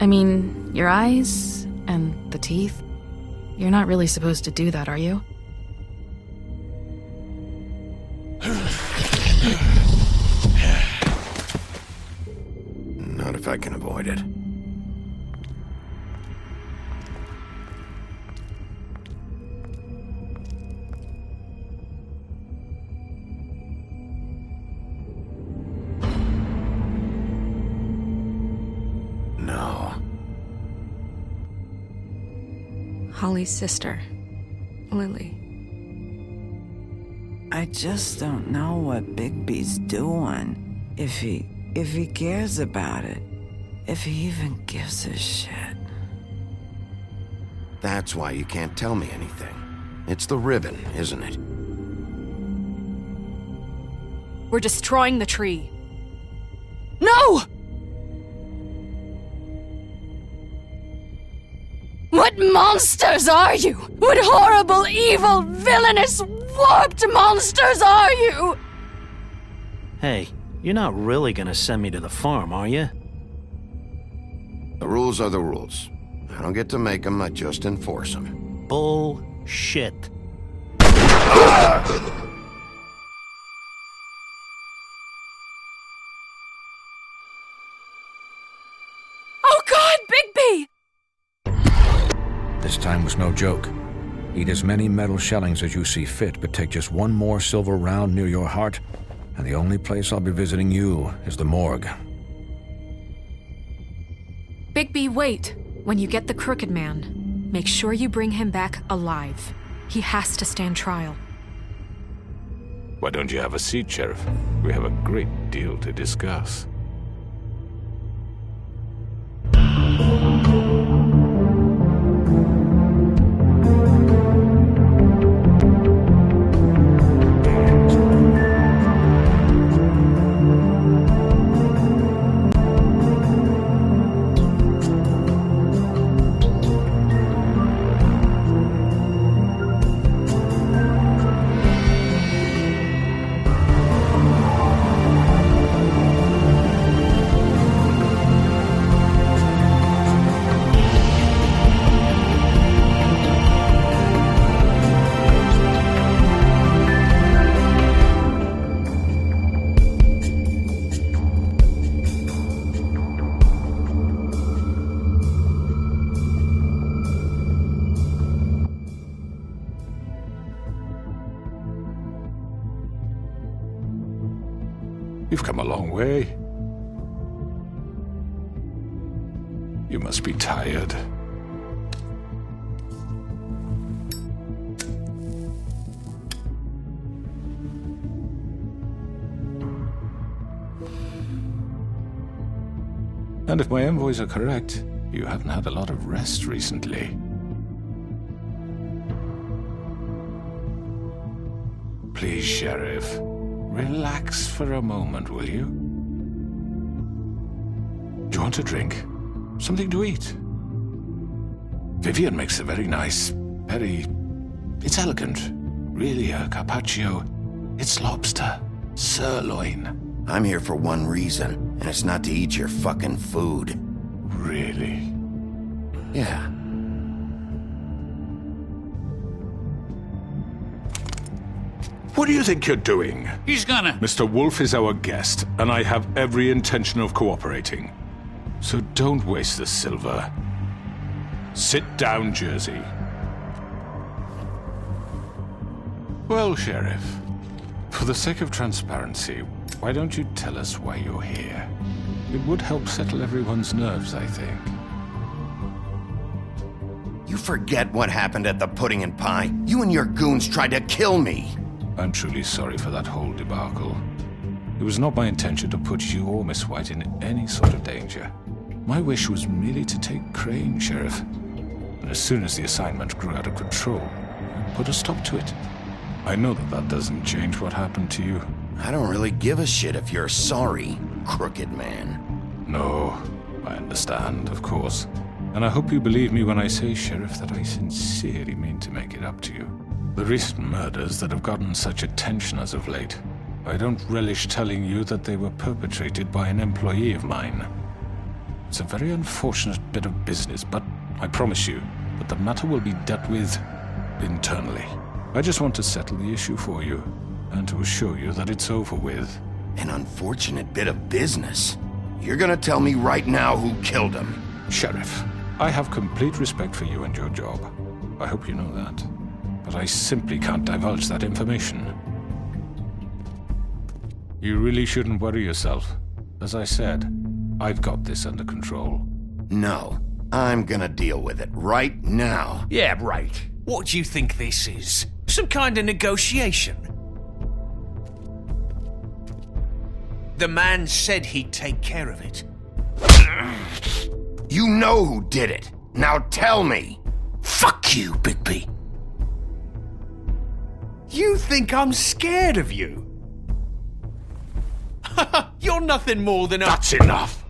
I mean, your eyes and the teeth. You're not really supposed to do that, are you? Not if I can avoid it. No. Holly's sister, Lily. I just don't know what Bigby's doing. If he cares about it. If he even gives a shit. That's why you can't tell me anything. It's the ribbon, isn't it? We're destroying the tree. No! What monsters are you? What horrible, evil, villainous, warped monsters are you? Hey, you're not really gonna send me to the farm, are you? The rules are the rules. I don't get to make them, I just enforce them. Bullshit. Oh God, Bigby! This time was no joke. Eat as many metal shellings as you see fit, but take just one more silver round near your heart, and the only place I'll be visiting you is the morgue. Bigby, wait. When you get the Crooked Man, make sure you bring him back alive. He has to stand trial. Why don't you have a seat, Sheriff? We have a great deal to discuss. You've come a long way. You must be tired. And if my envoys are correct, you haven't had a lot of rest recently. Please, Sheriff, relax for a moment, will you? Do you want a drink? Something to eat? Vivian makes a very nice, it's elegant. Really a carpaccio. It's lobster. Sirloin. I'm here for one reason, and it's not to eat your fucking food. Really? Yeah. What do you think you're doing? He's gonna... Mr. Wolf is our guest, and I have every intention of cooperating. So don't waste the silver. Sit down, Jersey. Well, Sheriff, for the sake of transparency, why don't you tell us why you're here? It would help settle everyone's nerves, I think. You forget what happened at the Pudding and Pie. You and your goons tried to kill me. I'm truly sorry for that whole debacle. It was not my intention to put you or Miss White in any sort of danger. My wish was merely to take Crane, Sheriff. And as soon as the assignment grew out of control, I put a stop to it. I know that that doesn't change what happened to you. I don't really give a shit if you're sorry, Crooked Man. No, I understand, of course. And I hope you believe me when I say, Sheriff, that I sincerely mean to make it up to you. The recent murders that have gotten such attention as of late, I don't relish telling you that they were perpetrated by an employee of mine. It's a very unfortunate bit of business, but I promise you that the matter will be dealt with internally. I just want to settle the issue for you, and to assure you that it's over with. An unfortunate bit of business. You're gonna tell me right now who killed him. Sheriff, I have complete respect for you and your job. I hope you know that. But I simply can't divulge that information. You really shouldn't worry yourself. As I said, I've got this under control. No, I'm gonna deal with it right now. Yeah, right. What do you think this is? Some kind of negotiation? The man said he'd take care of it. You know who did it. Now tell me. Fuck you, Bigby. You think I'm scared of you? You're nothing more than a— That's enough!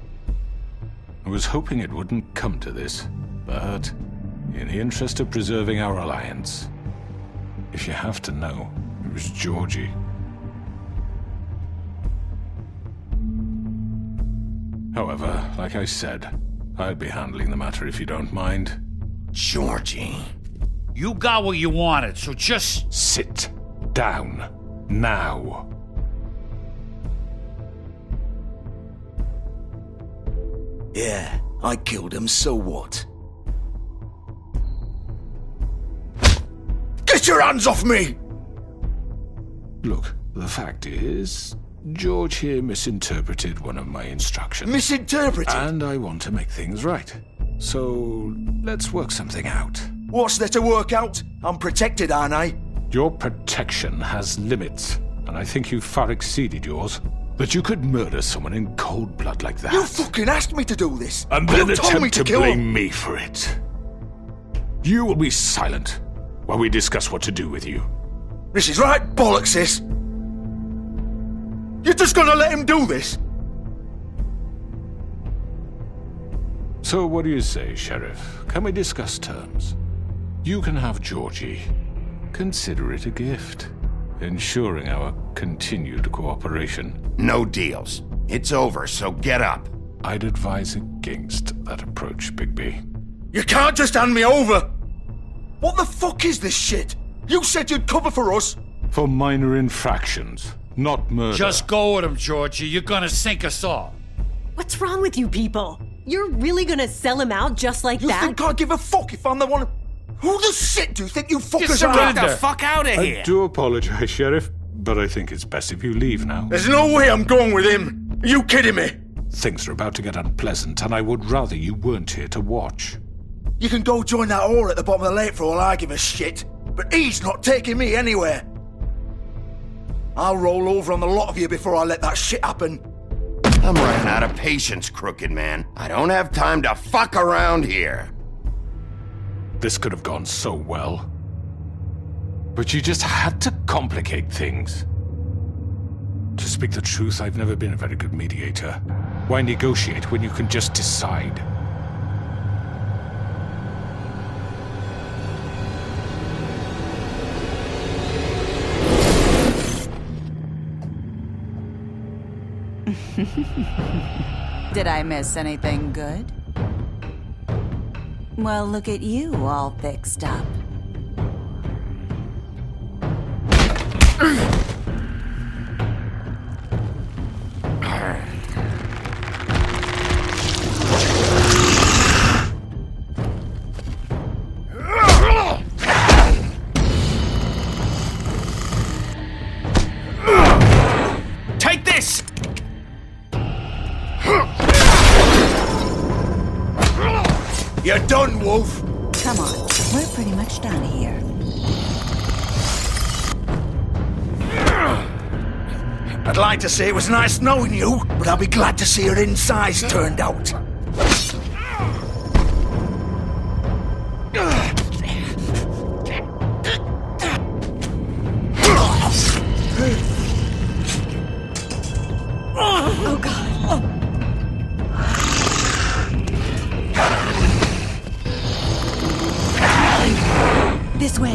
I was hoping it wouldn't come to this, but in the interest of preserving our alliance, if you have to know, it was Georgie. However, like I said, I'd be handling the matter if you don't mind. Georgie. You got what you wanted, so just... Sit down. Now. Yeah, I killed him, so what? Get your hands off me! Look, the fact is, George here misinterpreted one of my instructions. Misinterpreted? And I want to make things right. So, let's work something out. What's there to work out? I'm protected, aren't I? Your protection has limits, and I think you've far exceeded yours. That you could murder someone in cold blood like that. You fucking asked me to do this! And then you told me attempt to kill blame him. me for it. You will be silent while we discuss what to do with you. This is right bollocks, sis. You're just gonna let him do this? So what do you say, Sheriff? Can we discuss terms? You can have Georgie. Consider it a gift, ensuring our continued cooperation. No deals. It's over, so get up. I'd advise against that approach, Bigby. You can't just hand me over! What the fuck is this shit? You said you'd cover for us! For minor infractions, not murder. Just go with him, Georgie. You're gonna sink us all. What's wrong with you people? You're really gonna sell him out just like You that? think I give a fuck if I'm the one... Who the shit do you think you fuckers are? surrender. Out? Get the fuck out of I here! do apologize, Sheriff, but I think it's best if you leave now. There's no way I'm going with him! Are you kidding me? Things are about to get unpleasant, and I would rather you weren't here to watch. You can go join that whore at the bottom of the lake for all I give a shit, but he's not taking me anywhere. I'll roll over on the lot of you before I let that shit happen. I'm running out of patience, crooked man. I don't have time to fuck around here. This could have gone so well. But you just had to complicate things. To speak the truth, I've never been a very good mediator. Why negotiate when you can just decide? Did I miss anything good? Well, look at you, all fixed up. Take this! You're done, Wolf! Come on, we're pretty much done here. I'd like to say it was nice knowing you, but I'll be glad to see your insides turned out. Oh, God. This way.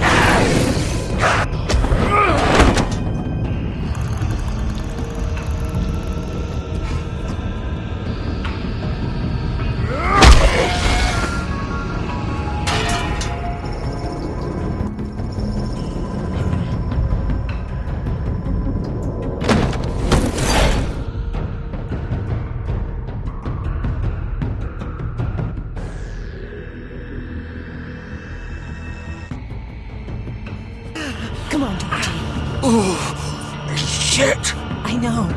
Shit! I know.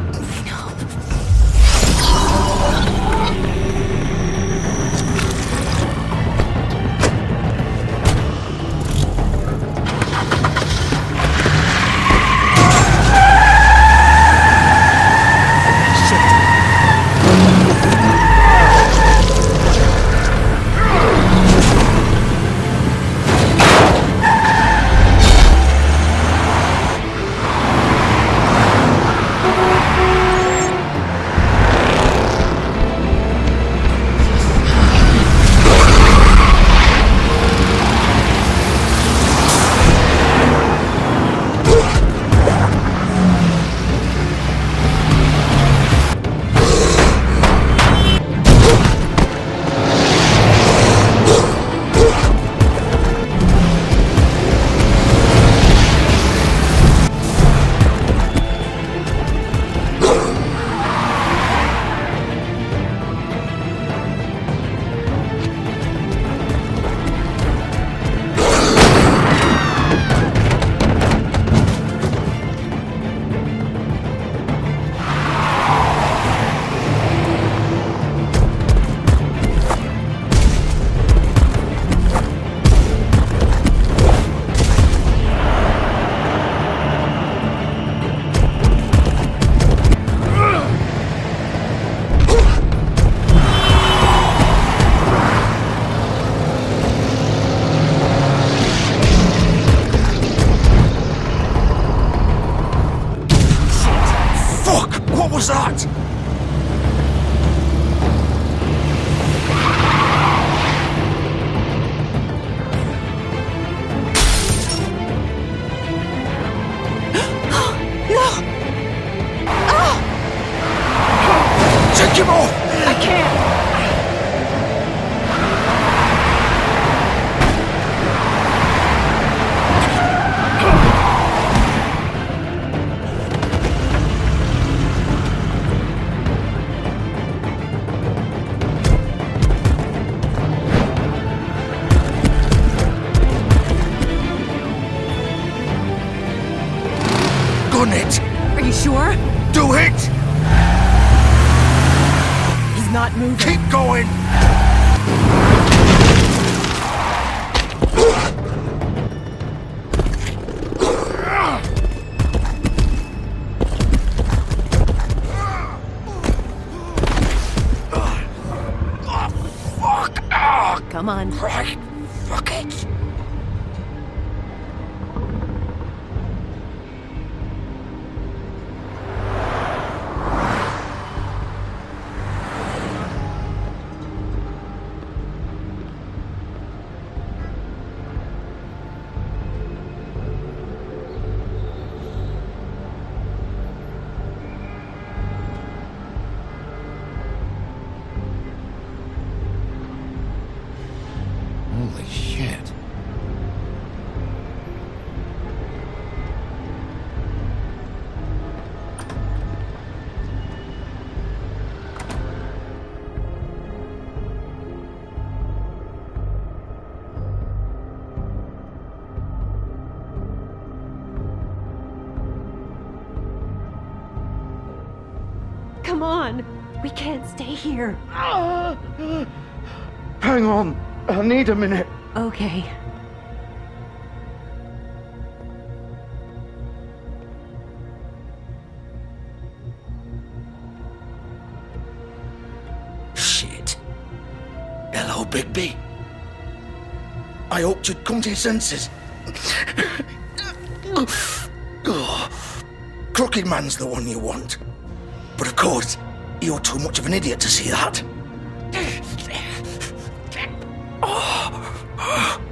What was that? Take him off! I can't! Gun it! Are you sure? Do it! He's not moving. Keep going! Come on. Right. Fuck it. Holy shit. Come on. We can't stay here. Hang on. I need a minute. Okay. Shit. Hello, Bigby. I hoped you'd come to your senses. Crooked Man's the one you want. But of course, you're too much of an idiot to see that.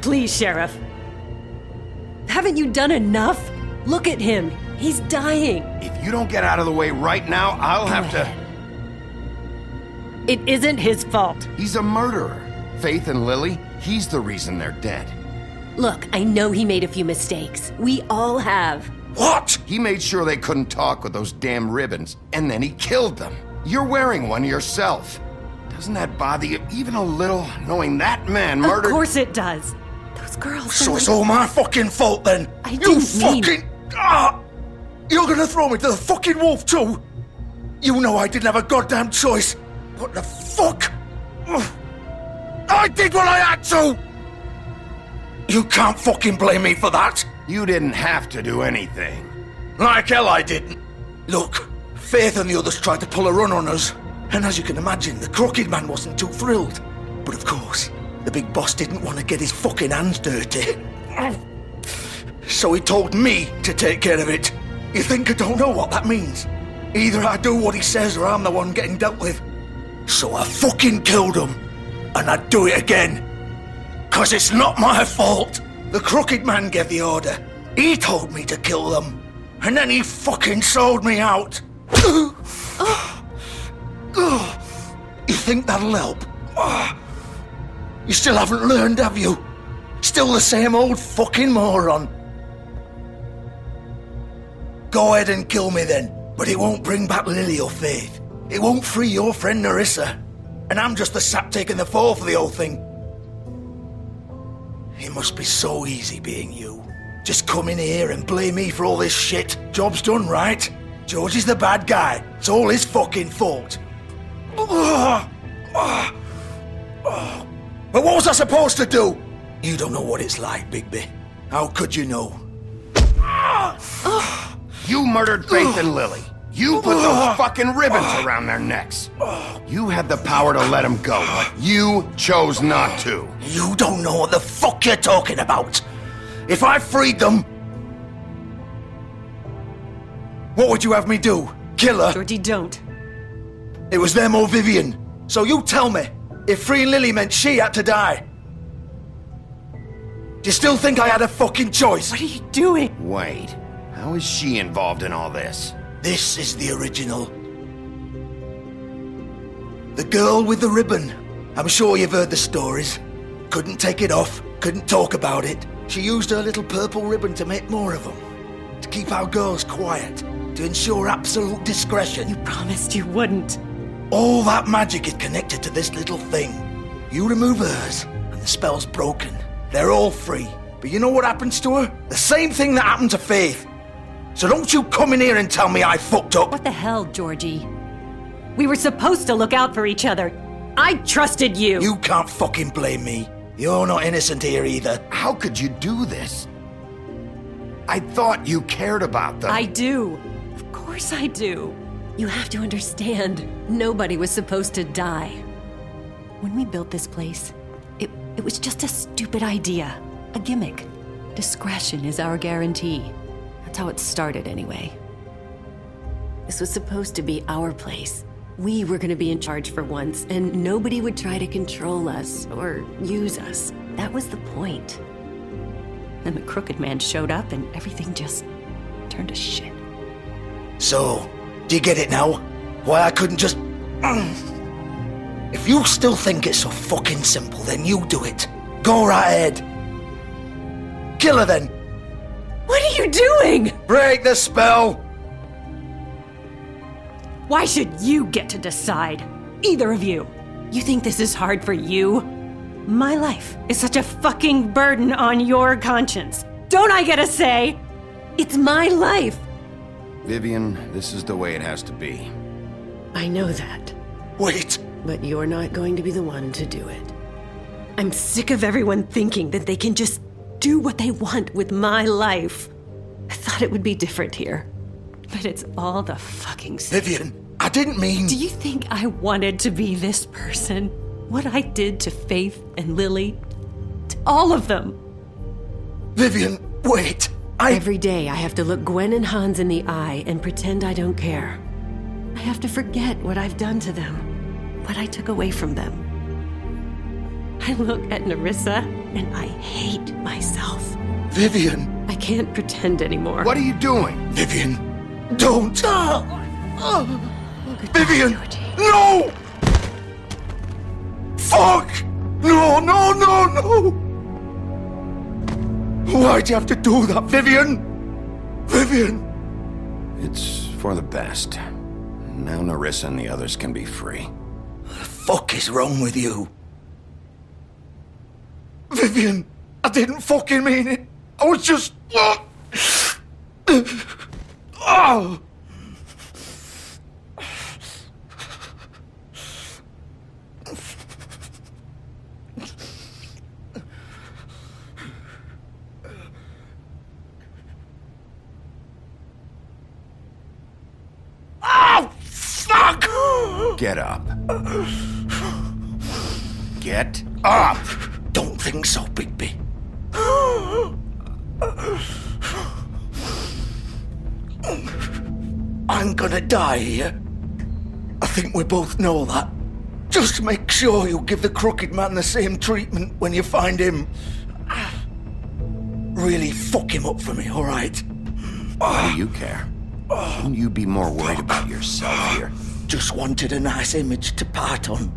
Please, Sheriff. Haven't you done enough? Look at him. He's dying. If you don't get out of the way right now, I'll have to... It isn't his fault. He's a murderer. Faith and Lily, he's the reason they're dead. Look, I know he made a few mistakes. We all have. What? He made sure they couldn't talk with those damn ribbons, and then he killed them. You're wearing one yourself. Doesn't that bother you even a little, knowing that man murdered... Of course it does. Those girls... So it's all my fucking fault then? I You didn't mean- fucking... Ah! gonna throw me to the fucking wolf too? You know I didn't have a goddamn choice. What the fuck? I did what I had to! You can't fucking blame me for that. You didn't have to do anything. Like hell I didn't. Look, Faith and the others tried to pull a run on us. And as you can imagine, the Crooked Man wasn't too thrilled. But of course, the big boss didn't want to get his fucking hands dirty. So he told me to take care of it. You think I don't know what that means? Either I do what he says or I'm the one getting dealt with. So I fucking killed him. And I'd do it again. 'Cause it's not my fault. The Crooked Man gave the order. He told me to kill them. And then he fucking sold me out. You think that'll help? You still haven't learned, have you? Still the same old fucking moron. Go ahead and kill me then, but it won't bring back Lily or Faith. It won't free your friend Nerissa. And I'm just the sap taking the fall for the whole thing. It must be so easy being you. Just come in here and blame me for all this shit. Job's done, right? George is the bad guy. It's all his fucking fault. But what was I supposed to do? You don't know what it's like, Bigby. How could you know? You murdered Faith and Lily. You put those fucking ribbons around their necks. You had the power to let them go, but you chose not to. You don't know what the fuck you're talking about. If I freed them... What would you have me do? Kill her? Georgie, don't. It was them or Vivian. So you tell me, if freeing Lily meant she had to die. Do you still think I had a fucking choice? What are you doing? Wait, how is she involved in all this? This is the original. The girl with the ribbon. I'm sure you've heard the stories. Couldn't take it off, couldn't talk about it. She used her little purple ribbon to make more of them. To keep our girls quiet. To ensure absolute discretion. You promised you wouldn't. All that magic is connected to this little thing. You remove hers, and the spell's broken. They're all free. But you know what happens to her? The same thing that happened to Faith. So don't you come in here and tell me I fucked up. What the hell, Georgie? We were supposed to look out for each other. I trusted you. You can't fucking blame me. You're not innocent here either. How could you do this? I thought you cared about them. I do. Of course I do. You have to understand, nobody was supposed to die. When we built this place, it was just a stupid idea. A gimmick. Discretion is our guarantee. That's how it started anyway. This was supposed to be our place. We were gonna be in charge for once, and nobody would try to control us or use us. That was the point. Then the Crooked Man showed up and everything just turned to shit. So, do you get it now? Why I couldn't just... If you still think it's so fucking simple, then you do it. Go right ahead. Kill her then. What are you doing? Break the spell. Why should you get to decide? Either of you. You think this is hard for you? My life is such a fucking burden on your conscience. Don't I get a say? It's my life. Vivian, this is the way it has to be. I know that. Wait. But you're not going to be the one to do it. I'm sick of everyone thinking that they can just do what they want with my life. I thought it would be different here. But it's all the fucking same. Vivian, I didn't mean... Do you think I wanted to be this person? What I did to Faith and Lily? To all of them? Vivian, wait. Every day I have to look Gwen and Hans in the eye and pretend I don't care. I have to forget what I've done to them, what I took away from them. I look at Nerissa and I hate myself. Vivian. I can't pretend anymore. What are you doing? Vivian, don't. Vivian, no! Fuck! No, no, no, no! Why'd you have to do that, Vivian? Vivian! It's for the best. Now Nerissa and the others can be free. What the fuck is wrong with you? Vivian, I didn't fucking mean it. I was just... Oh! Oh, fuck! Get up. Get up! Don't think so, Bigby. I'm gonna die here. I think we both know that. Just make sure you give the Crooked Man the same treatment when you find him. Really fuck him up for me, alright? Why do you care? Shouldn't you be more worried about yourself here? Just wanted a nice image to part on.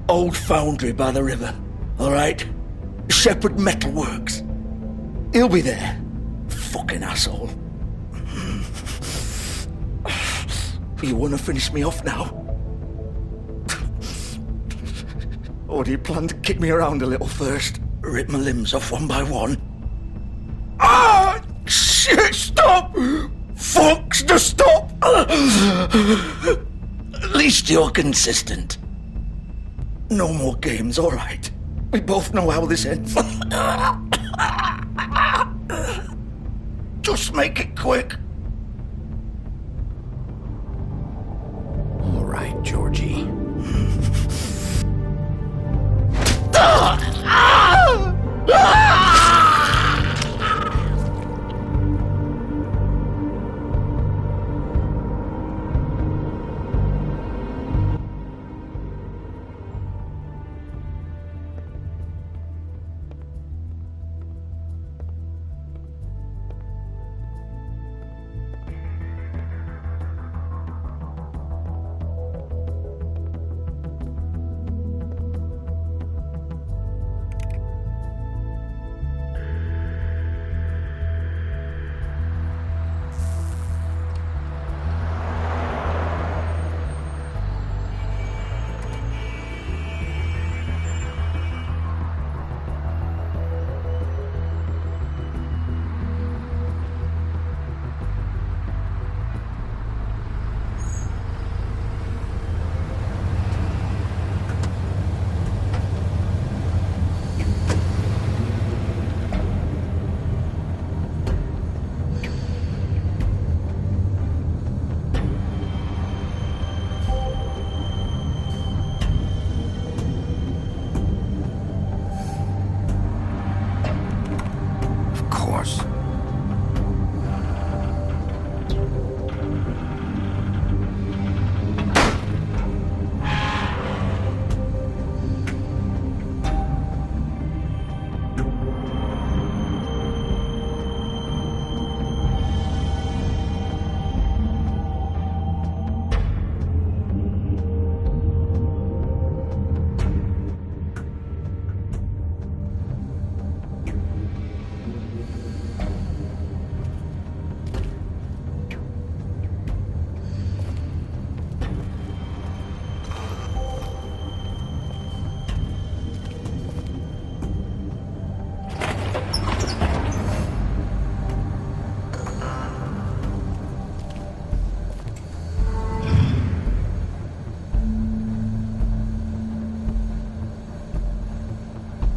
Old foundry by the river, alright? Shepherd Metalworks. He'll be there. Fucking asshole. You wanna finish me off now? Or do you plan to kick me around a little first? Rip my limbs off one by one? Ah! Shit, stop! Fuck, just stop! At least you're consistent. No more games, alright? We both know how this ends. Just make it quick. All right, Georgie.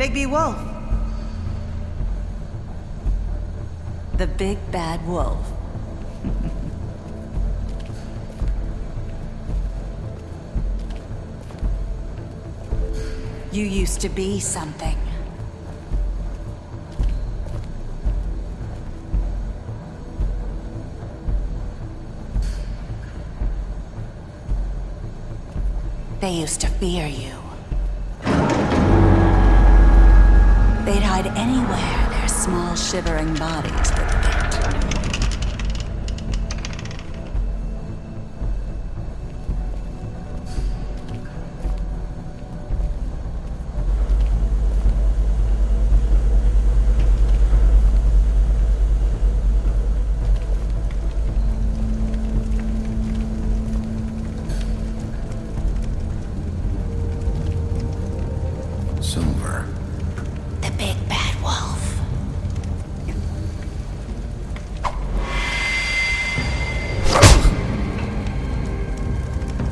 Bigby Wolf. The big bad wolf. You used to be something. They used to fear you. They'd hide anywhere their small shivering bodies would fit. Silver. The big bad wolf.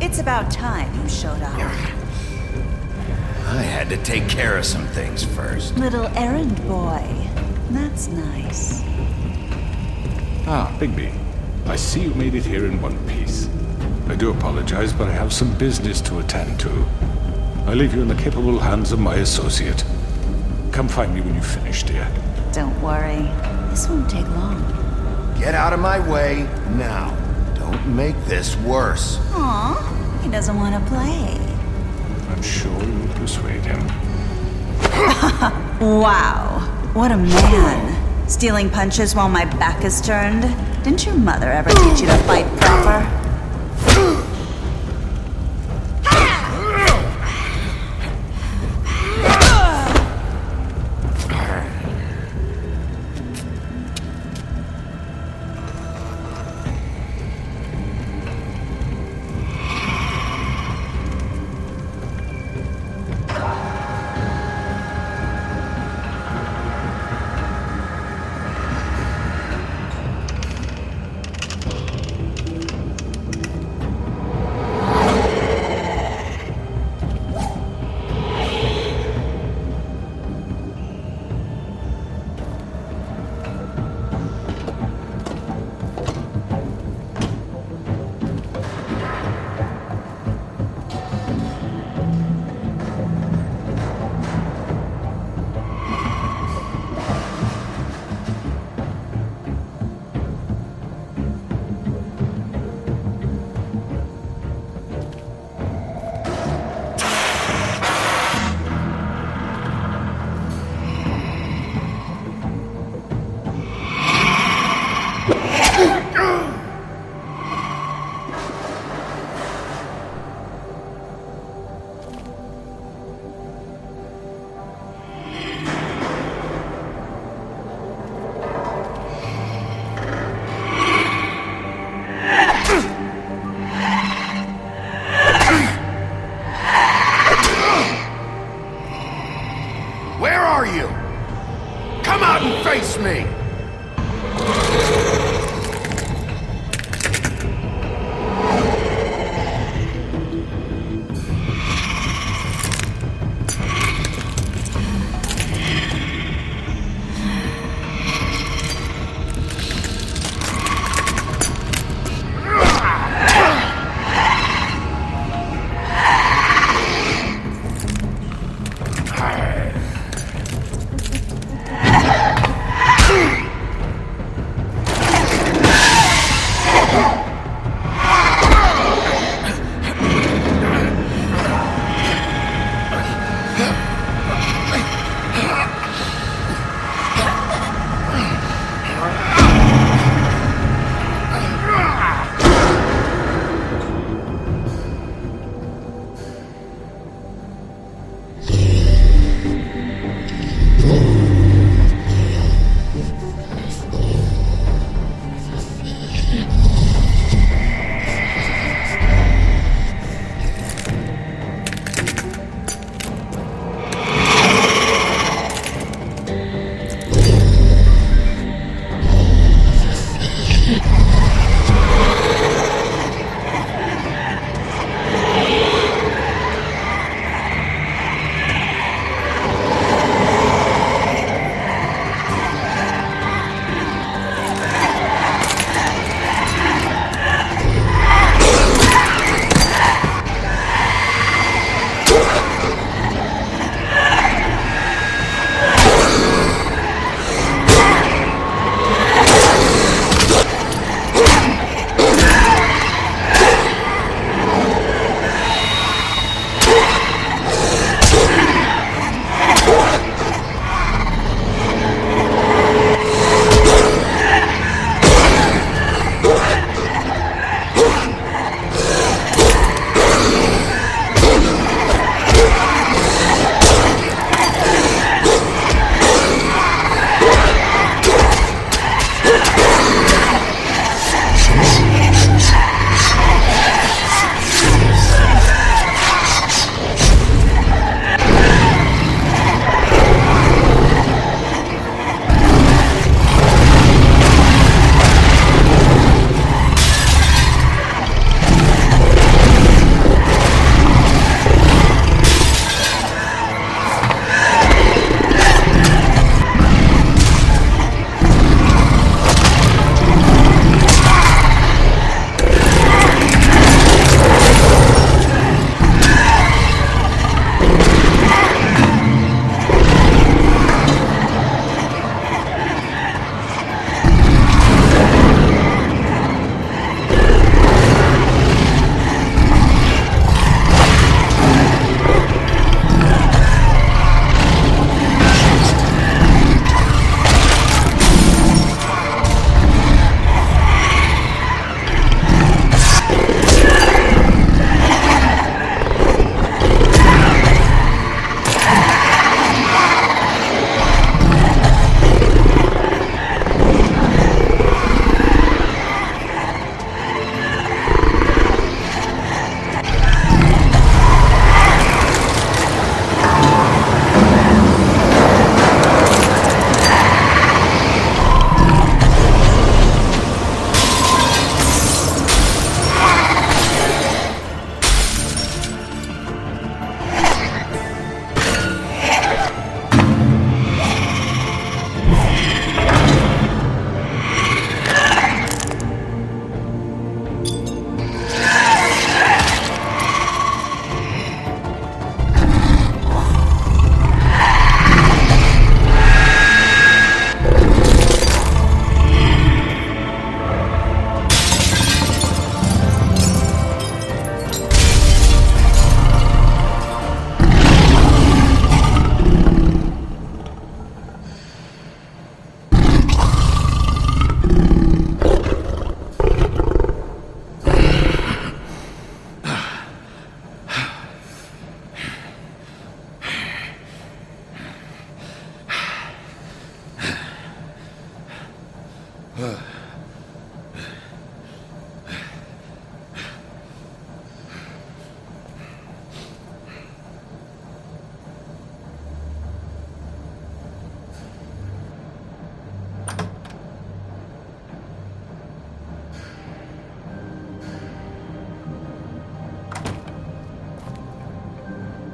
It's about time you showed up. I had to take care of some things first. Little errand boy. That's nice. Ah, Bigby. I see you made it here in one piece. I do apologize, but I have some business to attend to. I leave you in the capable hands of my associate. Come find me when you finish, dear. Don't worry. This won't take long. Get out of my way now. Don't make this worse. Aw, he doesn't want to play. I'm sure you'll persuade him. Wow. What a man. Stealing punches while my back is turned? Didn't your mother ever teach you to fight proper?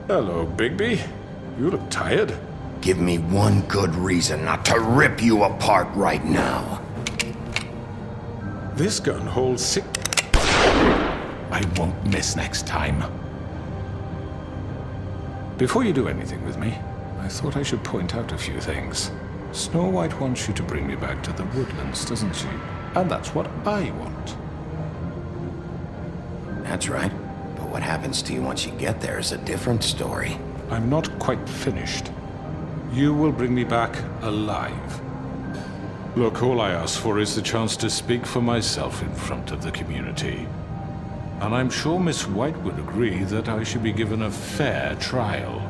Hello, Bigby. You look tired. Give me one good reason not to rip you apart right now. This gun holds 6... I won't miss next time. Before you do anything with me, I thought I should point out a few things. Snow White wants you to bring me back to the woodlands, doesn't she? And that's what I want. That's right. But what happens to you once you get there is a different story. I'm not quite finished. You will bring me back alive. Look, all I ask for is the chance to speak for myself in front of the community. And I'm sure Miss White would agree that I should be given a fair trial.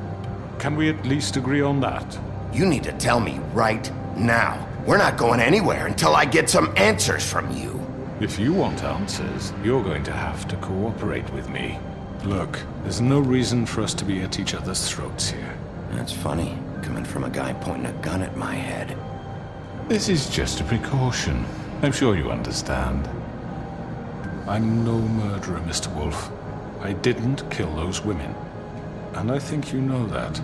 Can we at least agree on that? You need to tell me right now. We're not going anywhere until I get some answers from you. If you want answers, you're going to have to cooperate with me. Look, there's no reason for us to be at each other's throats here. That's funny, coming from a guy pointing a gun at my head. This is just a precaution. I'm sure you understand. I'm no murderer, Mr. Wolf. I didn't kill those women. And I think you know that.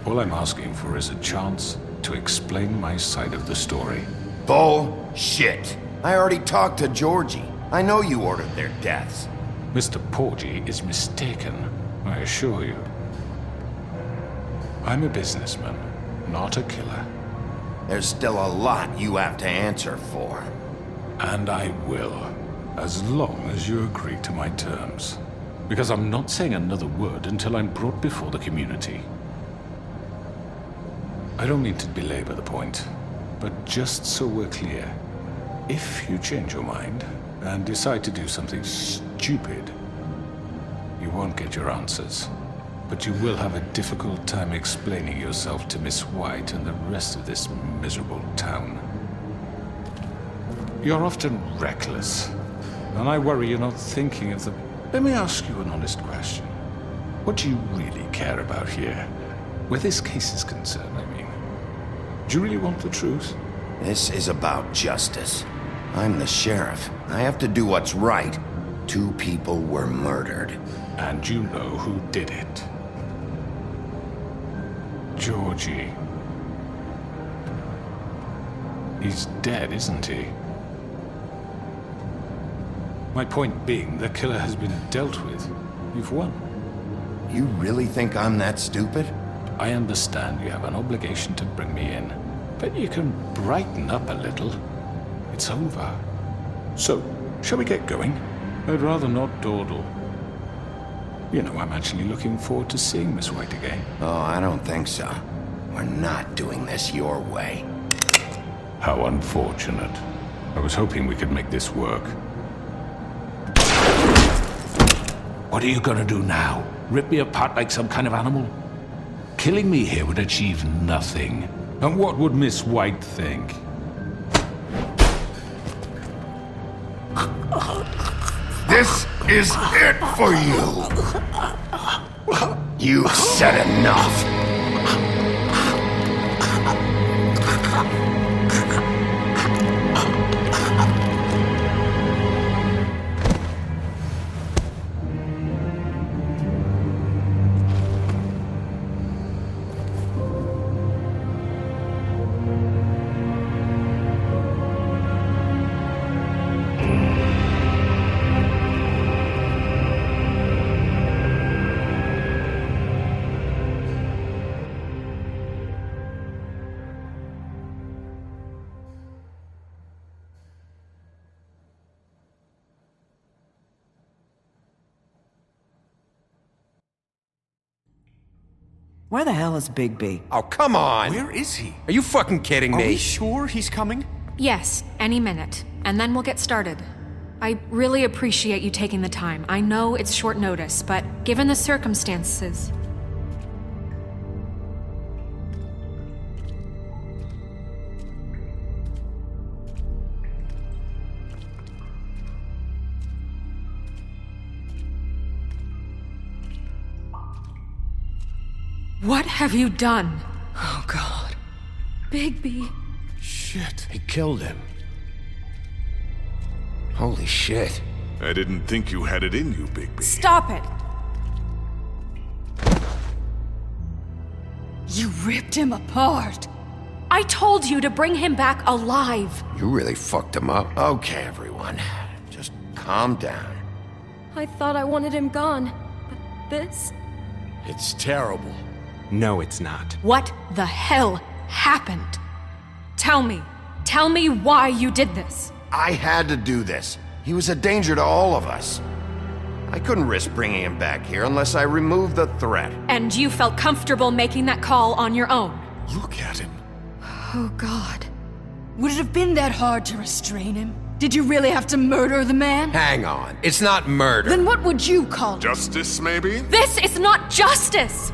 All I'm asking for is a chance to explain my side of the story. Bullshit. I already talked to Georgie. I know you ordered their deaths. Mr. Porgy is mistaken, I assure you. I'm a businessman, not a killer. There's still a lot you have to answer for. And I will, as long as you agree to my terms. Because I'm not saying another word until I'm brought before the community. I don't mean to belabor the point, but just so we're clear, if you change your mind and decide to do something stupid, you won't get your answers. But you will have a difficult time explaining yourself to Miss White and the rest of this miserable town. You're often reckless, and I worry you're not thinking of the... Let me ask you an honest question. What do you really care about here? Where this case is concerned, I mean. Do you really want the truth? This is about justice. I'm the sheriff. I have to do what's right. 2 people were murdered. And you know who did it. Georgie. He's dead, isn't he? My point being, the killer has been dealt with. You've won. You really think I'm that stupid? I understand you have an obligation to bring me in, but you can brighten up a little. It's over. So, shall we get going? I'd rather not dawdle. You know, I'm actually looking forward to seeing Miss White again. Oh, I don't think so. We're not doing this your way. How unfortunate. I was hoping we could make this work. What are you gonna do now? Rip me apart like some kind of animal? Killing me here would achieve nothing. And what would Miss White think? This is it for you! You said enough! Where the hell is Bigby? Oh, come on! Where is he? Are you fucking kidding me? Are we sure he's coming? Yes, any minute. And then we'll get started. I really appreciate you taking the time. I know it's short notice, but given the circumstances... What have you done? Oh, God. Bigby. Shit, he killed him. Holy shit. I didn't think you had it in you, Bigby. Stop it! You ripped him apart. I told you to bring him back alive. You really fucked him up. Okay, everyone. Just calm down. I thought I wanted him gone, but this... It's terrible. No, it's not. What the hell happened? Tell me why you did this. I had to do this. He was a danger to all of us. I couldn't risk bringing him back here unless I removed the threat. And you felt comfortable making that call on your own. Look at him. Oh, God. Would it have been that hard to restrain him? Did you really have to murder the man? Hang on. It's not murder. Then what would you call it? Justice, maybe? This is not justice!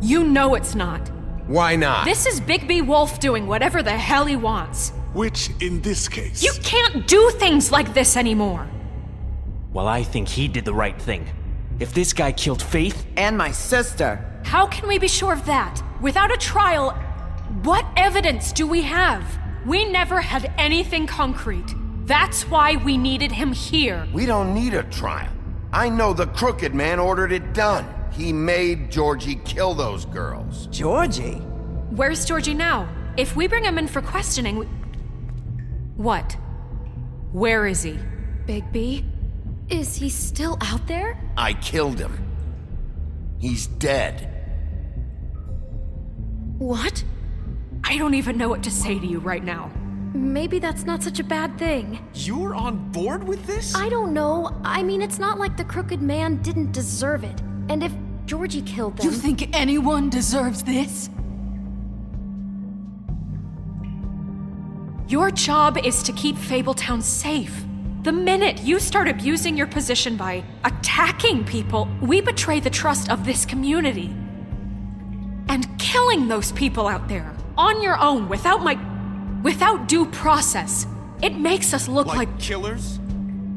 You know it's not. Why not? This is Bigby Wolf doing whatever the hell he wants. Which, in this case... You can't do things like this anymore! Well, I think he did the right thing. If this guy killed Faith... And my sister. How can we be sure of that? Without a trial, what evidence do we have? We never had anything concrete. That's why we needed him here. We don't need a trial. I know the Crooked Man ordered it done. He made Georgie kill those girls. Georgie? Where's Georgie now? If we bring him in for questioning, What? Where is he? Bigby? Is he still out there? I killed him. He's dead. What? I don't even know what to say to you right now. Maybe that's not such a bad thing. You're on board with this? I don't know. I mean, it's not like the Crooked Man didn't deserve it. And if Georgie killed them... You think anyone deserves this? Your job is to keep Fabletown safe. The minute you start abusing your position by attacking people, we betray the trust of this community. And killing those people out there, on your own, without due process, it makes us look like killers?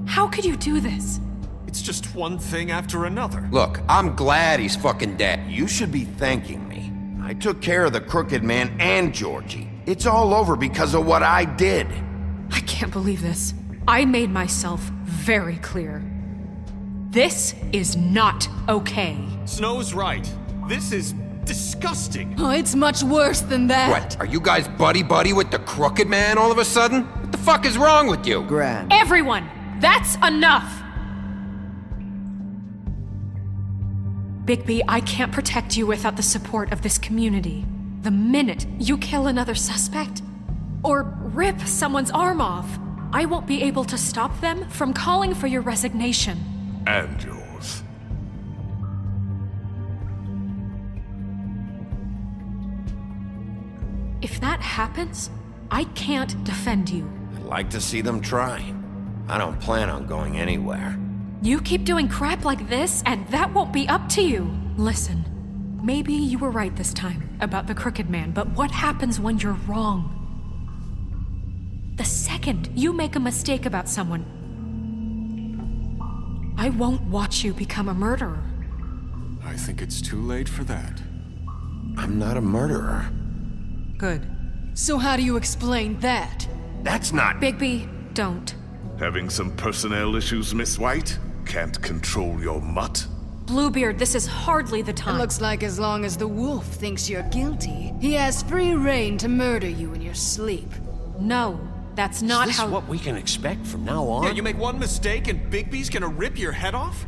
How could you do this? It's just one thing after another. Look, I'm glad he's fucking dead. You should be thanking me. I took care of the Crooked Man and Georgie. It's all over because of what I did. I can't believe this. I made myself very clear. This is not okay. Snow's right. This is disgusting. Oh, it's much worse than that. What? Are you guys buddy-buddy with the Crooked Man all of a sudden? What the fuck is wrong with you? Gran. Everyone, that's enough! Bigby, I can't protect you without the support of this community. The minute you kill another suspect, or rip someone's arm off, I won't be able to stop them from calling for your resignation. And yours. If that happens, I can't defend you. I'd like to see them try. I don't plan on going anywhere. You keep doing crap like this, and that won't be up to you. Listen, maybe you were right this time about the Crooked Man, but what happens when you're wrong? The second you make a mistake about someone, I won't watch you become a murderer. I think it's too late for that. I'm not a murderer. Good. So how do you explain that? That's not... Bigby, don't. Having some personnel issues, Miss White? Can't control your mutt? Bluebeard, this is hardly the time. It looks like as long as the wolf thinks you're guilty, he has free reign to murder you in your sleep. No, that's not Is this how... what we can expect from now on? Yeah, you make one mistake and Bigby's gonna rip your head off?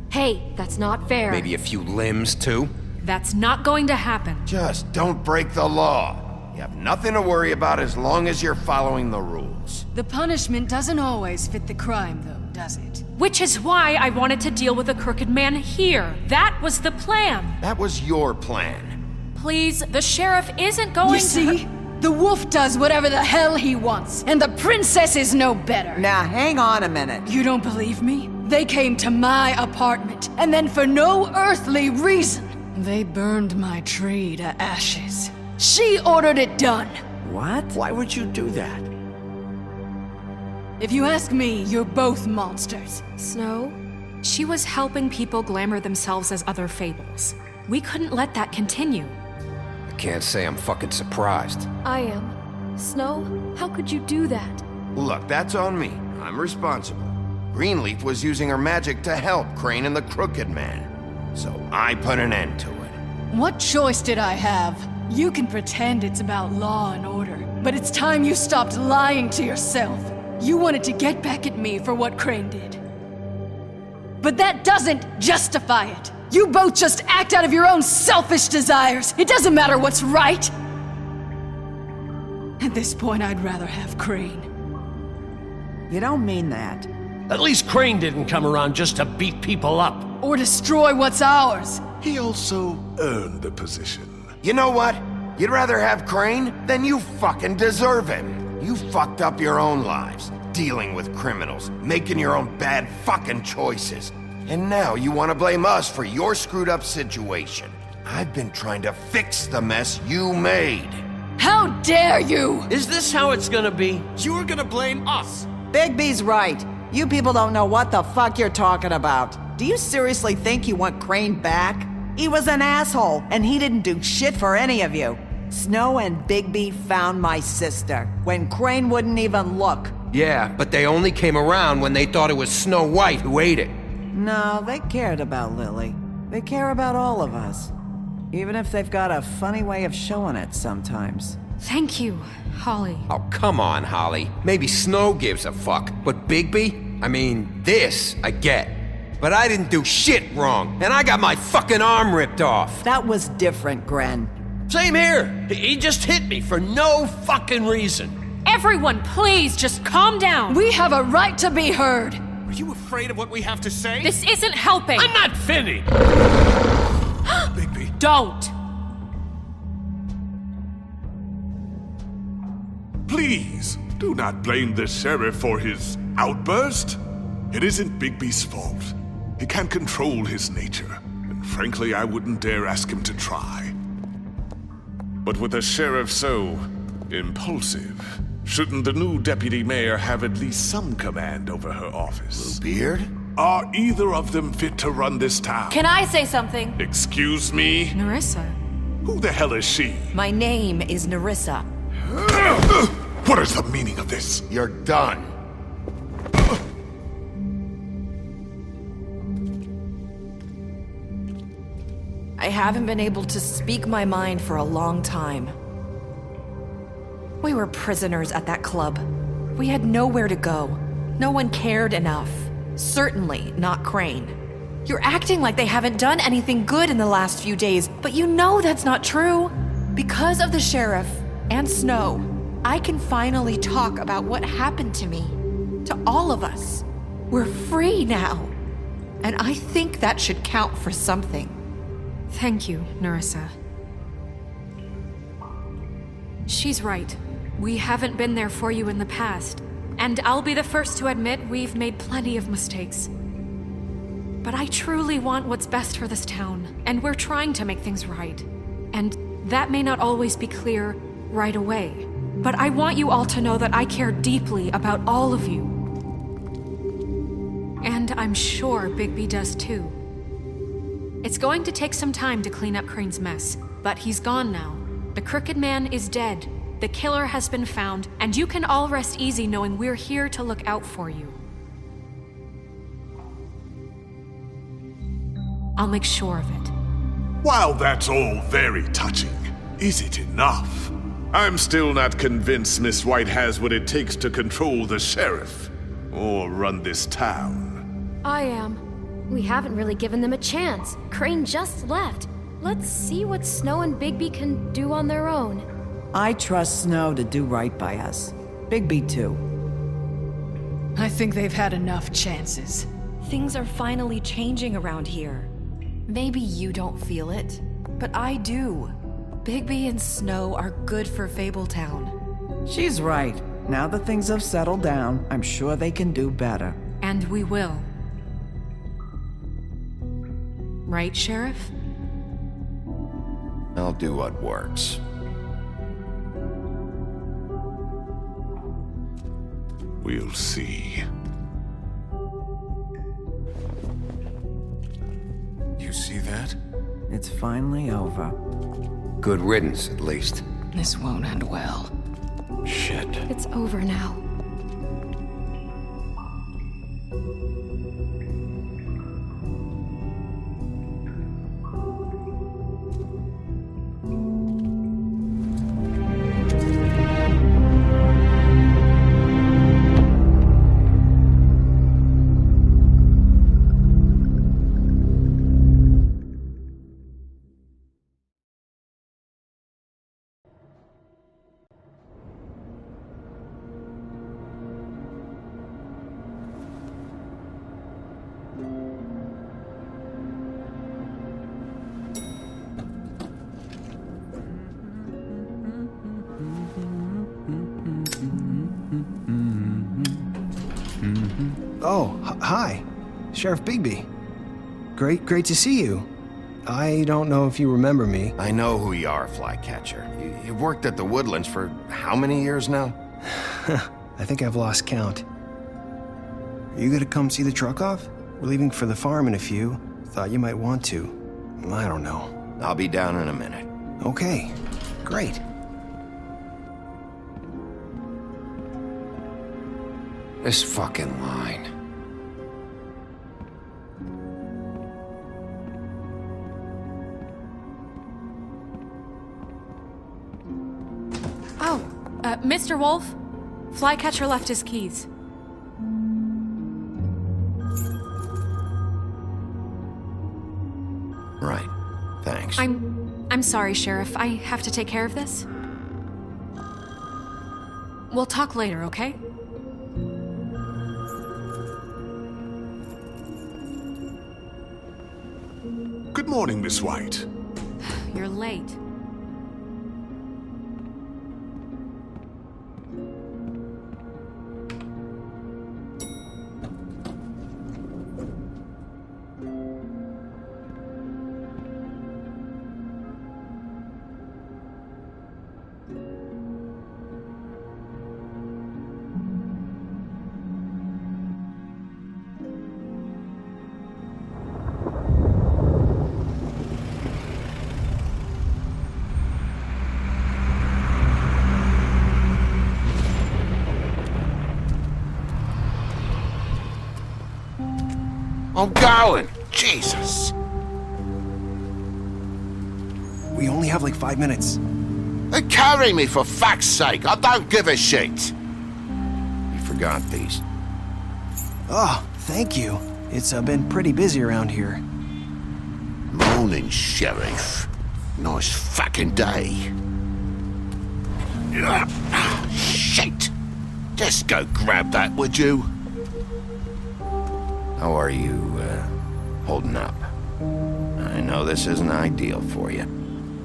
Hey, that's not fair. Maybe a few limbs, too? That's not going to happen. Just don't break the law. You have nothing to worry about as long as you're following the rules. The punishment doesn't always fit the crime, though, does it? Which is why I wanted to deal with the Crooked Man here. That was the plan. That was your plan. Please, the sheriff isn't going You see? The wolf does whatever the hell he wants, and the princess is no better. Now, hang on a minute. You don't believe me? They came to my apartment, and then for no earthly reason, they burned my tree to ashes. She ordered it done. What? Why would you do that? If you ask me, you're both monsters. Snow? She was helping people glamour themselves as other fables. We couldn't let that continue. I can't say I'm fucking surprised. I am. Snow, how could you do that? Look, that's on me. I'm responsible. Greenleaf was using her magic to help Crane and the Crooked Man. So I put an end to it. What choice did I have? You can pretend it's about law and order, but it's time you stopped lying to yourself. You wanted to get back at me for what Crane did. But that doesn't justify it. You both just act out of your own selfish desires. It doesn't matter what's right. At this point, I'd rather have Crane. You don't mean that. At least Crane didn't come around just to beat people up. Or destroy what's ours. He also earned the position. You know what? You'd rather have Crane? Then you fucking deserve him. You fucked up your own lives, dealing with criminals, making your own bad fucking choices. And now you want to blame us for your screwed up situation. I've been trying to fix the mess you made. How dare you! Is this how it's gonna be? You're gonna blame us. Bigby's right. You people don't know what the fuck you're talking about. Do you seriously think you want Crane back? He was an asshole, and he didn't do shit for any of you. Snow and Bigby found my sister, when Crane wouldn't even look. Yeah, but they only came around when they thought it was Snow White who ate it. No, they cared about Lily. They care about all of us. Even if they've got a funny way of showing it sometimes. Thank you, Holly. Oh, come on, Holly. Maybe Snow gives a fuck, but Bigby? I mean, this I get. But I didn't do shit wrong, and I got my fucking arm ripped off. That was different, Gren. Same here. He just hit me for no fucking reason. Everyone, please, just calm down. We have a right to be heard. Are you afraid of what we have to say? This isn't helping. I'm not finished. Bigby. Don't. Please, do not blame the sheriff for his outburst. It isn't Bigby's fault. He can't control his nature, and frankly, I wouldn't dare ask him to try. But with a sheriff so impulsive, shouldn't the new deputy mayor have at least some command over her office? Bluebeard? Are either of them fit to run this town? Can I say something? Excuse me? Nerissa. Who the hell is she? My name is Nerissa. What is the meaning of this? You're done. I haven't been able to speak my mind for a long time. We were prisoners at that club. We had nowhere to go. No one cared enough. Certainly not Crane. You're acting like they haven't done anything good in the last few days, but you know that's not true. Because of the sheriff and Snow, I can finally talk about what happened to me. To all of us. We're free now. And I think that should count for something. Thank you, Nerissa. She's right. We haven't been there for you in the past. And I'll be the first to admit we've made plenty of mistakes. But I truly want what's best for this town, and we're trying to make things right. And that may not always be clear right away. But I want you all to know that I care deeply about all of you. And I'm sure Bigby does too. It's going to take some time to clean up Crane's mess, but he's gone now. The Crooked Man is dead. The killer has been found, and you can all rest easy knowing we're here to look out for you. I'll make sure of it. While that's all very touching, is it enough? I'm still not convinced Miss White has what it takes to control the sheriff, or run this town. I am. We haven't really given them a chance. Crane just left. Let's see what Snow and Bigby can do on their own. I trust Snow to do right by us. Bigby too. I think they've had enough chances. Things are finally changing around here. Maybe you don't feel it, but I do. Bigby and Snow are good for Fabletown. She's right. Now that things have settled down, I'm sure they can do better. And we will. Right, Sheriff? I'll do what works. We'll see. You see that? It's finally over. Good riddance, at least. This won't end well. Shit. It's over now. Oh, hi. Sheriff Bigby. Great to see you. I don't know if you remember me. I know who you are, Flycatcher. You've worked at the Woodlands for how many years now? I think I've lost count. Are you gonna come see the truck off? We're leaving for the farm in a few. Thought you might want to. I don't know. I'll be down in a minute. Okay, great. This fucking line. Oh, Mr. Wolf, Flycatcher left his keys. Right. Thanks. I'm sorry, Sheriff. I have to take care of this. We'll talk later, okay? Good morning, Miss White. You're late. I'm going! Jesus! We only have like 5 minutes. Carry me, for fuck's sake! I don't give a shit! You forgot these. Oh, thank you. It's been pretty busy around here. Morning, Sheriff. Nice fucking day. Shit! Just go grab that, would you? How are you, holding up? I know this isn't ideal for you.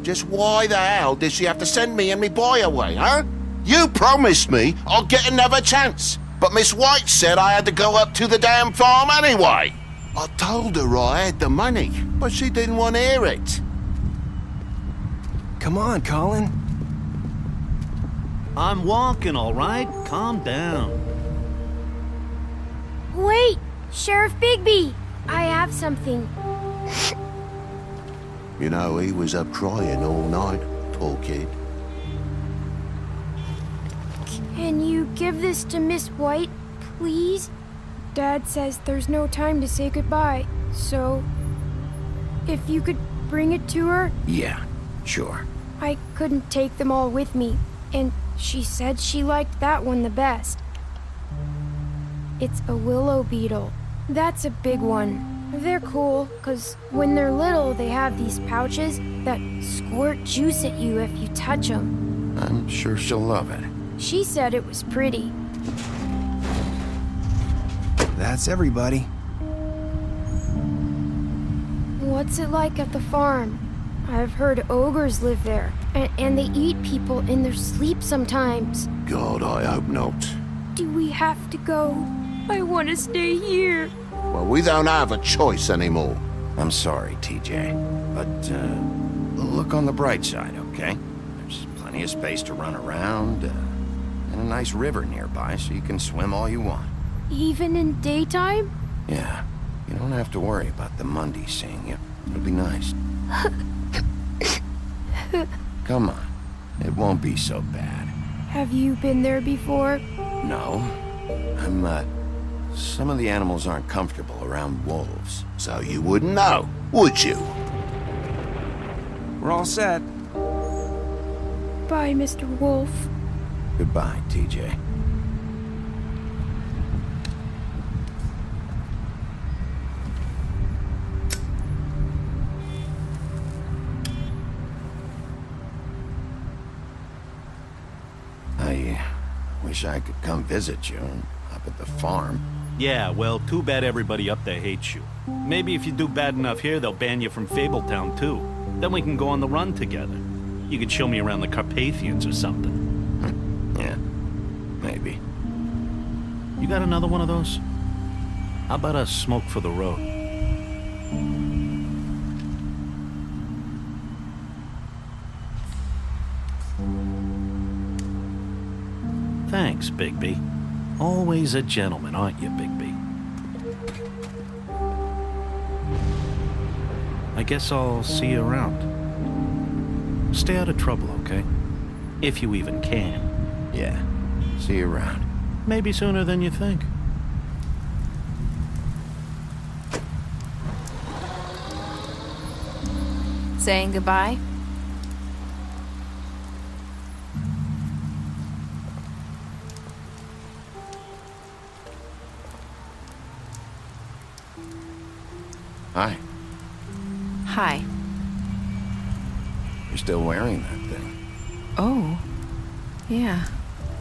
Just why the hell did she have to send me and me boy away, huh? You promised me I'd get another chance, but Miss White said I had to go up to the damn farm anyway. I told her I had the money, but she didn't want to hear it. Come on, Colin. I'm walking, all right? Calm down. Wait! Sheriff Bigby! I have something. You know, he was up crying all night, poor kid. Can you give this to Miss White, please? Dad says there's no time to say goodbye, so if you could bring it to her? Yeah, sure. I couldn't take them all with me, and she said she liked that one the best. It's a willow beetle. That's a big one. They're cool, 'cause when they're little, they have these pouches that squirt juice at you if you touch them. I'm sure she'll love it. She said it was pretty. That's everybody. What's it like at the farm? I've heard ogres live there, and they eat people in their sleep sometimes. God, I hope not. Do we have to go? I want to stay here. Well, we don't have a choice anymore. I'm sorry, TJ, but look on the bright side, okay? There's plenty of space to run around, and a nice river nearby so you can swim all you want. Even in daytime? Yeah, you don't have to worry about the Mundy seeing you. It'll be nice. Come on, it won't be so bad. Have you been there before? No, some of the animals aren't comfortable around wolves, so you wouldn't know, would you? We're all set. Bye, Mr. Wolf. Goodbye, TJ. I wish I could come visit you up at the farm. Yeah, well, too bad everybody up there hates you. Maybe if you do bad enough here, they'll ban you from Fabletown, too. Then we can go on the run together. You could show me around the Carpathians or something. Yeah, maybe. You got another one of those? How about a smoke for the road? Thanks, Bigby. Always a gentleman, aren't you, Bigby? I guess I'll see you around. Stay out of trouble, okay? If you even can. Yeah. See you around. Maybe sooner than you think. Saying goodbye? Hi. Hi. You're still wearing that thing. Oh. Yeah.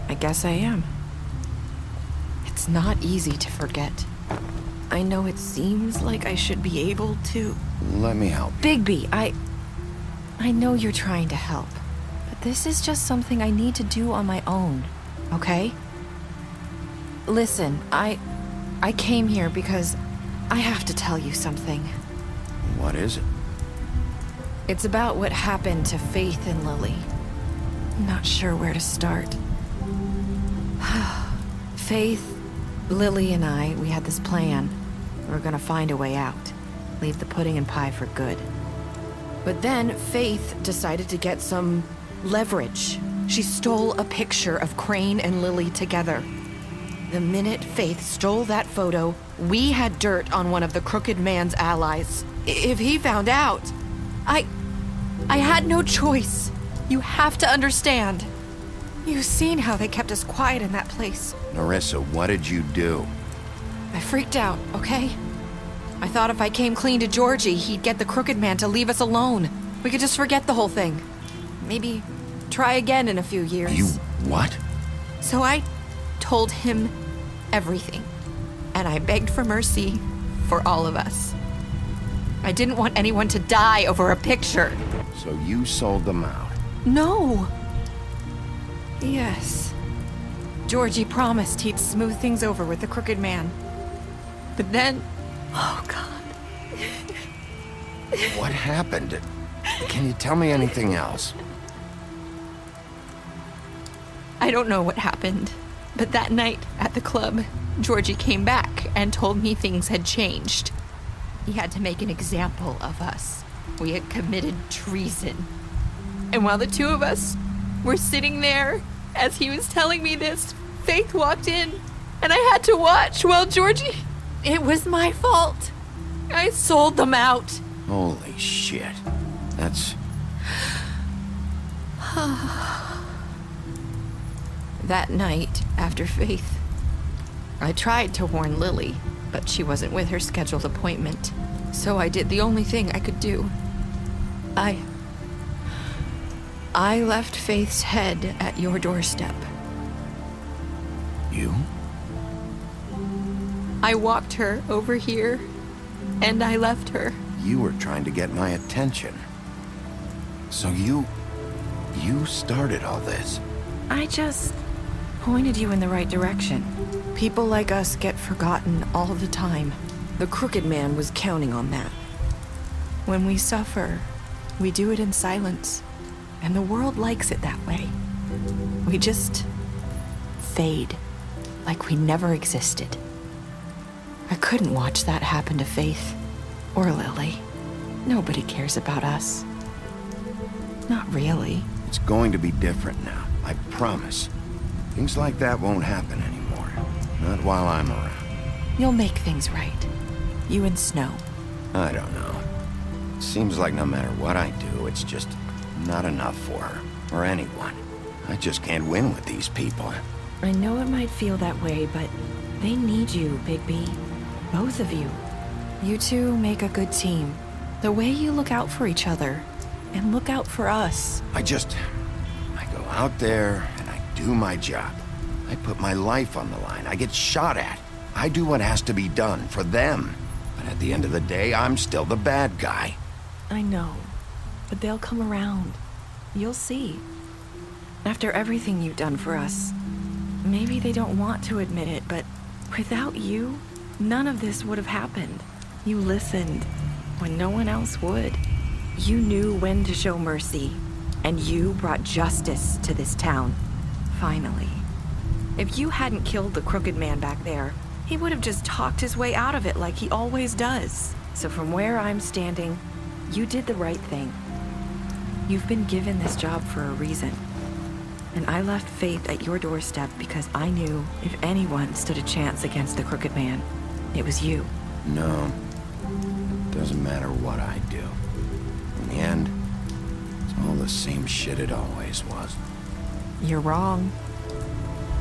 I guess I am. It's not easy to forget. I know it seems like I should be able to. Let me help. Bigby, I know you're trying to help, but this is just something I need to do on my own, okay? Listen, I came here because I have to tell you something. What is it? It's about what happened to Faith and Lily. I'm not sure where to start. Faith, Lily, and I, we had this plan. We were gonna find a way out. Leave the pudding and pie for good. But then Faith decided to get some leverage. She stole a picture of Crane and Lily together. The minute Faith stole that photo, we had dirt on one of the Crooked Man's allies. If he found out, I had no choice. You have to understand. You've seen how they kept us quiet in that place. Nerissa, what did you do? I freaked out, okay? I thought if I came clean to Georgie, he'd get the Crooked Man to leave us alone. We could just forget the whole thing. Maybe try again in a few years. You what? So I told him everything. And I begged for mercy for all of us. I didn't want anyone to die over a picture. So you sold them out? No. Yes. Georgie promised he'd smooth things over with the Crooked Man. But then... Oh, God. What happened? Can you tell me anything else? I don't know what happened. But that night at the club, Georgie came back and told me things had changed. He had to make an example of us. We had committed treason. And while the two of us were sitting there, as he was telling me this, Faith walked in, and I had to watch while Georgie... It was my fault. I sold them out. Holy shit. That's... That night, after Faith, I tried to warn Lily, but she wasn't with her scheduled appointment. So I did the only thing I could do. I left Faith's head at your doorstep. You? I walked her over here, and I left her. You were trying to get my attention. So you started all this. I just pointed you in the right direction. People like us get forgotten all the time. The Crooked Man was counting on that. When we suffer, we do it in silence. And the world likes it that way. We just fade, like we never existed. I couldn't watch that happen to Faith or Lily. Nobody cares about us. Not really. It's going to be different now, I promise. Things like that won't happen anymore. Not while I'm around. You'll make things right. You and Snow. I don't know. It seems like no matter what I do, it's just not enough for her, or anyone. I just can't win with these people. I know it might feel that way, but they need you, Bigby. Both of you. You two make a good team. The way you look out for each other, and look out for us. I go out there, and I do my job. I put my life on the line. I get shot at. I do what has to be done for them. But at the end of the day, I'm still the bad guy. I know, but they'll come around. You'll see. After everything you've done for us, maybe they don't want to admit it, but without you, none of this would have happened. You listened when no one else would. You knew when to show mercy, and you brought justice to this town. Finally. If you hadn't killed the crooked man back there, he would have just talked his way out of it like he always does. So from where I'm standing, you did the right thing. You've been given this job for a reason. And I left Faith at your doorstep because I knew if anyone stood a chance against the crooked man, it was you. No. Doesn't matter what I do. In the end, it's all the same shit it always was. You're wrong.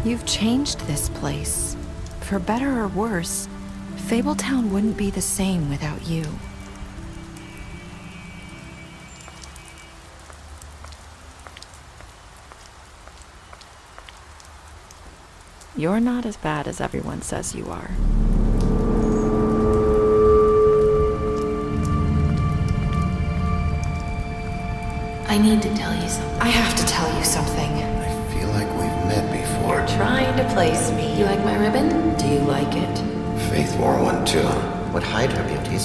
You've changed this place. For better or worse, Fabletown wouldn't be the same without you. You're not as bad as everyone says you are. I need to tell you something. I have to tell you something. I feel like we've met before. You're trying to place me. You like my ribbon? Do you like it? Faith wore one too. Would hide her beauties